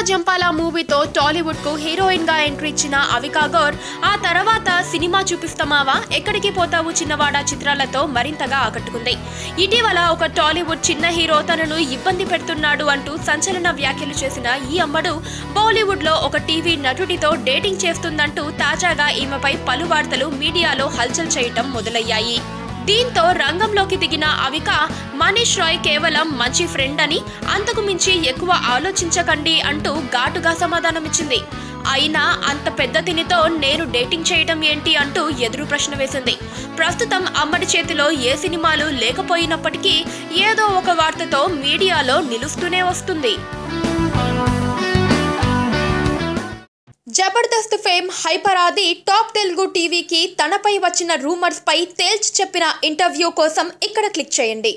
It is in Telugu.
జంపాల మూవీతో టాలీవుడ్ కు హీరోయిన్ గా ఎంట్రీ ఇచ్చిన అవికా గౌర్ ఆ తర్వాత సినిమా చూపిస్తామావా, ఎక్కడికి పోతావు చిన్నవాడా చిత్రాలతో మరింతగా ఆకట్టుకుంది. ఇటీవల ఒక టాలీవుడ్ చిన్న హీరో తనను ఇబ్బంది పెడుతున్నాడు అంటూ సంచలన వ్యాఖ్యలు చేసిన ఈ అమ్మడు బాలీవుడ్ లో ఒక టీవీ నటుడితో డేటింగ్ చేస్తుందంటూ తాజాగా ఈమెపై పలు వార్తలు మీడియాలో హల్చల్ చేయటం మొదలయ్యాయి. దీంతో రంగంలోకి దిగిన అవిక మనీష్ రాయ్ కేవలం మంచి ఫ్రెండ్ అని, అంతకు మించి ఎక్కువ ఆలోచించకండి అంటూ ఘాటుగా సమాధానమిచ్చింది. అయినా అంత పెద్ద తినితో నేను డేటింగ్ చేయడం ఏంటి అంటూ ఎదురు ప్రశ్న వేసింది. ప్రస్తుతం అమ్మడి చేతిలో ఏ సినిమాలు లేకపోయినప్పటికీ ఏదో ఒక వార్తతో మీడియాలో నిలుస్తూనే వస్తుంది. జబర్దస్త్ ఫేమ్ హైపర్ ఆది టాప్ తెలుగు టీవీకి తనపై వచ్చిన రూమర్స్ పై తేల్చి చెప్పిన ఇంటర్వ్యూ కోసం ఇక్కడ క్లిక్ చేయండి.